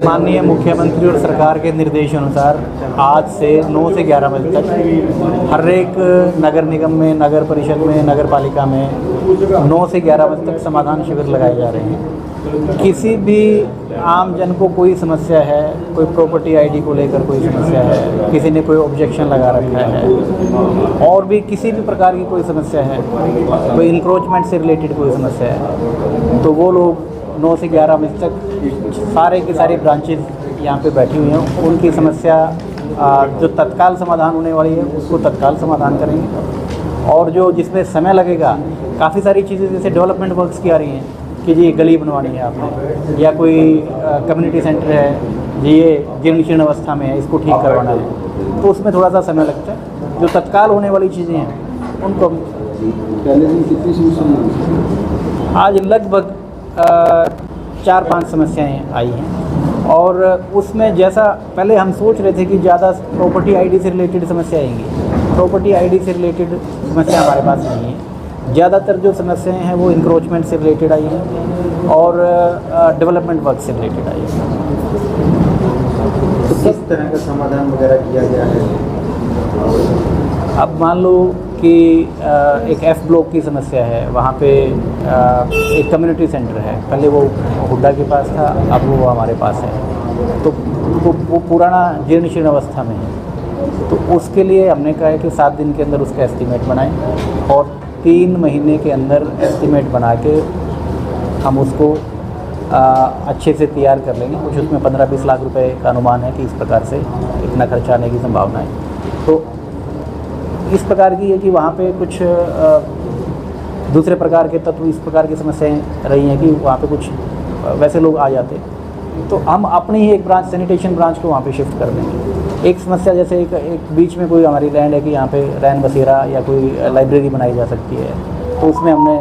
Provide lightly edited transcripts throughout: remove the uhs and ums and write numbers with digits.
माननीय मुख्यमंत्री और सरकार के निर्देशानुसार आज से 9 से 11 बजे तक हर एक नगर निगम में, नगर परिषद में, नगर पालिका में 9 से 11 बजे तक समाधान शिविर लगाए जा रहे हैं। किसी भी आम जन को कोई समस्या है, कोई प्रॉपर्टी आईडी को लेकर कोई समस्या है, किसी ने कोई ऑब्जेक्शन लगा रखा है, और भी किसी भी प्रकार की कोई समस्या है, कोई इंक्रोचमेंट से रिलेटेड कोई समस्या है, तो वो लोग 9 से 11 बजे तक सारे की सारी ब्रांचेज यहाँ पे बैठी हुई हैं। उनकी समस्या जो तत्काल समाधान होने वाली है उसको तत्काल समाधान करेंगे, और जो जिसमें समय लगेगा, काफ़ी सारी चीज़ें जैसे डेवलपमेंट वर्क्स की आ रही हैं कि जी गली बनवानी है आपने, या कोई कम्युनिटी सेंटर है जी ये जीर्ण शीर्ण अवस्था में है, इसको ठीक करवाना है, तो उसमें थोड़ा सा समय लगता है। जो तत्काल होने वाली चीज़ें हैं उनको आज लगभग 4-5 समस्याएं आई हैं, और उसमें जैसा पहले हम सोच रहे थे कि ज़्यादा प्रॉपर्टी आईडी से रिलेटेड समस्या आएंगी, प्रॉपर्टी आईडी से रिलेटेड समस्या हमारे पास नहीं है। ज़्यादातर जो समस्याएं हैं वो इंक्रोचमेंट से रिलेटेड आई हैं और डेवलपमेंट वर्क से रिलेटेड आई हैं। तो किस तरह का समाधान वगैरह किया गया है? अब मान लो कि एक F ब्लॉक की समस्या है, वहाँ पे एक कम्युनिटी सेंटर है, पहले वो हुड्डा के पास था, अब वो हमारे पास है, तो वो पुराना जीर्ण शीर्ण अवस्था में है, तो उसके लिए हमने कहा है कि 7 दिन के अंदर उसका एस्टीमेट बनाएं, और 3 महीने के अंदर एस्टीमेट बना के हम उसको अच्छे से तैयार कर लेंगे। कुछ उसमें 15-20 लाख रुपए का अनुमान है कि इस प्रकार से इतना खर्चा आने की संभावना है। तो इस प्रकार की है कि वहाँ पे कुछ दूसरे प्रकार के तत्व, इस प्रकार की समस्याएं रही हैं कि वहाँ पे कुछ वैसे लोग आ जाते, तो हम अपनी ही एक ब्रांच, सैनिटेशन ब्रांच को वहाँ पे शिफ्ट कर देंगे। एक समस्या जैसे एक बीच में कोई हमारी लैंड है कि यहाँ पे रैन बसेरा या कोई लाइब्रेरी बनाई जा सकती है, तो उसमें हमने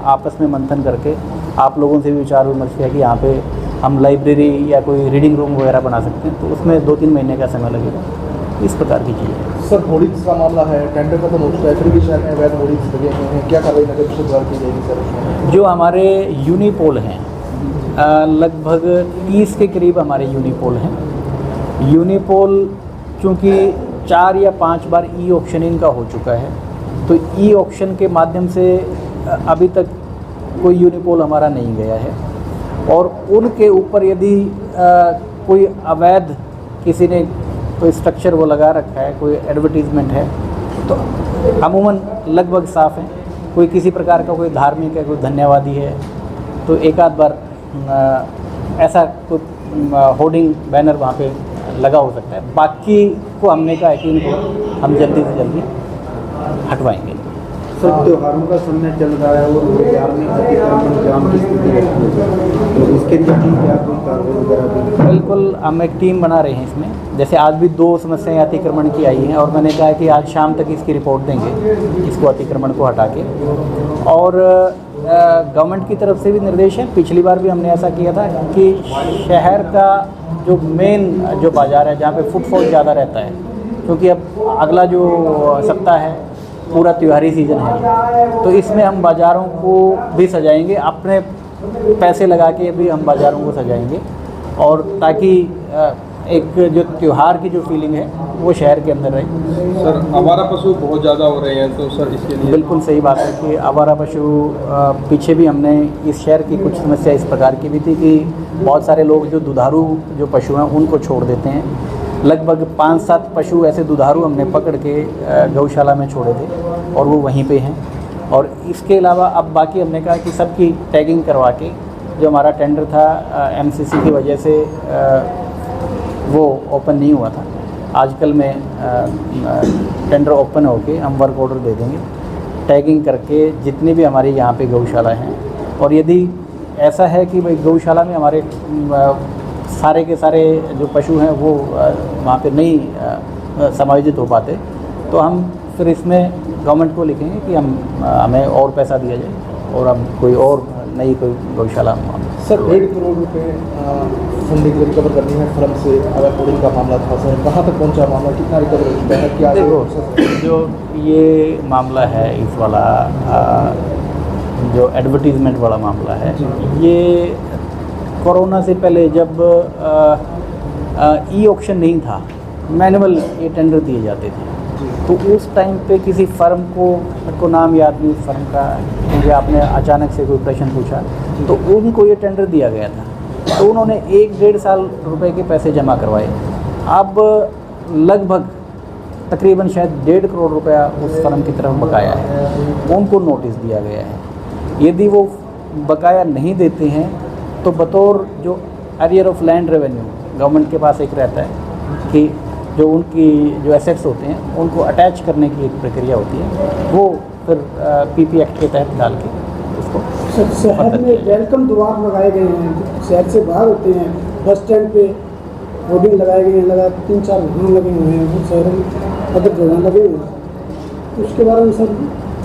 आपस में मंथन करके आप लोगों से भी विचार विमर्श किया कि यहाँ पे हम लाइब्रेरी या कोई रीडिंग रूम वगैरह बना सकते हैं, तो उसमें 2-3 महीने का समय लगेगा। इस प्रकार की चीज़ें। सर, होर्डिंग्स का मामला है, टेंडर खत्म हो चुका है, फिर भी शहर में अवैध होर्डिंग्स लगे हुए हैं, क्या कार्रवाई नगर परिषद द्वारा की जाएगी सर? जो हमारे यूनिपोल हैं, लगभग 30 के करीब हमारे यूनिपोल हैं। यूनिपोल चूँकि 4 या 5 बार ई ऑक्शनिंग का हो चुका है, तो ई ऑक्शन के माध्यम से अभी तक कोई यूनिपोल हमारा नहीं गया है, और उनके ऊपर यदि कोई अवैध किसी ने कोई स्ट्रक्चर वो लगा रखा है, कोई एडवर्टीज़मेंट है, तो अमूमन लगभग साफ़ है। कोई किसी प्रकार का कोई धार्मिक है, कोई धन्यवादी है, तो एक आध बार ऐसा कोई होर्डिंग बैनर वहाँ पे लगा हो सकता है। बाकी को हमने कहा है कि इनको हम जल्दी से जल्दी हटवाएंगे। सर, त्योहारों का समय चल रहा है और बाजार में अतिक्रमण जाम की स्थिति रहती है, तो इसके लिए क्या कोई कार्रवाई वगैरह? बिल्कुल, हम एक टीम बना रहे हैं इसमें। जैसे आज भी 2 समस्याएं अतिक्रमण की आई हैं, और मैंने कहा है कि आज शाम तक इसकी रिपोर्ट देंगे, इसको अतिक्रमण को हटा के। और गवर्नमेंट की तरफ से भी निर्देश है, पिछली बार भी हमने ऐसा किया था कि शहर का जो मेन जो बाज़ार है, जहाँ पे फुटफॉल ज़्यादा रहता है, क्योंकि अब अगला जो सप्ताह है पूरा त्योहारी सीज़न है, तो इसमें हम बाज़ारों को भी सजाएंगे, अपने पैसे लगा के भी हम बाज़ारों को सजाएंगे, और ताकि एक जो त्यौहार की जो फीलिंग है वो शहर के अंदर रहे। सर, आवारा पशु बहुत ज़्यादा हो रहे हैं, तो सर इसके लिए? बिल्कुल सही बात है कि आवारा पशु, पीछे भी हमने इस शहर की कुछ समस्या इस प्रकार की भी थी कि बहुत सारे लोग जो दुधारू जो पशु हैं उनको छोड़ देते हैं। लगभग 5-7 पशु ऐसे दुधारू हमने पकड़ के गौशाला में छोड़े थे, और वो वहीं पे हैं। और इसके अलावा अब बाकी हमने कहा कि सबकी टैगिंग करवा के, जो हमारा टेंडर था MCC की वजह से वो ओपन नहीं हुआ था, आजकल में टेंडर ओपन होके हम वर्क ऑर्डर दे देंगे, टैगिंग करके जितनी भी हमारी यहाँ पे गौशाला हैं। और यदि ऐसा है कि भाई गौशाला में हमारे सारे के सारे जो पशु हैं वो वहाँ पे नहीं समायोजित हो पाते, तो हम फिर इसमें गवर्नमेंट को लिखेंगे कि हमें और पैसा दिया जाए और हम कोई और नई कोई गौशाला। सर, 1 करोड़ रुपये फंडिंग रिकवर करनी है फर्म से, अगर होर्डिंग का मामला था सर, कहाँ तक पहुँचा मामला, कितना रिकवर हो चुका है? क्या देखो, जो ये मामला है इस वाला जो एडवर्टीज़मेंट वाला मामला है, ये कोरोना से पहले जब ई ऑक्शन नहीं था, मैनुअल ये टेंडर दिए जाते थे, तो उस टाइम पे किसी फर्म को, मेरे को नाम याद नहीं उस फर्म का, क्योंकि आपने अचानक से कोई प्रश्न पूछा, तो उनको ये टेंडर दिया गया था, तो उन्होंने 1-1.5 साल रुपए के पैसे जमा करवाए। अब लगभग तकरीबन शायद 1.5 करोड़ रुपया उस फर्म की तरफ बकाया है, उनको नोटिस दिया गया है। यदि वो बकाया नहीं देते हैं तो बतौर जो arrear of land revenue government के पास एक रहता है कि जो उनकी जो एसेट्स होते हैं उनको अटैच करने की एक प्रक्रिया होती है, वो फिर पीपी एक्ट के तहत डाल के उसको शहर में वेलकम द्वार लगाए गए हैं, शहर से बाहर होते हैं, बस स्टैंड पे होर्डिंग लगाए गए हैं, लगा 3-4 वाहन लगे हुए हैं, वो शहर में अदर जगह लगे हुए हैं। उसके बारे में सर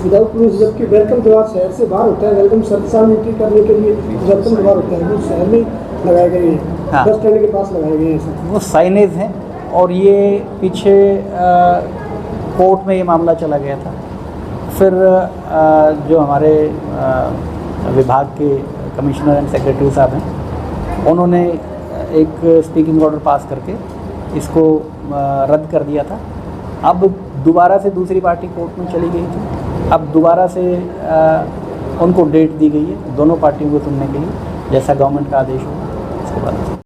विदाउट प्रूफ, जबकि वेलकम द्वार शहर से बाहर होता है, वेलकम सर्विस एंट्री करने के लिए वेलकम द्वार होता है, वो शहर में लगाए गए हैं। हाँ। बस स्टैंड के पास लगाए गए हैं सर। वो साइनेज हैं, और ये पीछे कोर्ट में ये मामला चला गया था। फिर जो हमारे विभाग के कमिश्नर एंड सेक्रेटरी साहब हैं, उन्होंने एक स्पीकिंग ऑर्डर पास करके इसको रद्द कर दिया था। अब दोबारा से दूसरी पार्टी कोर्ट में चली गई थी, अब दोबारा से उनको डेट दी गई है दोनों पार्टियों को सुनने के लिए, जैसा गवर्नमेंट का आदेश होगा उसके बाद।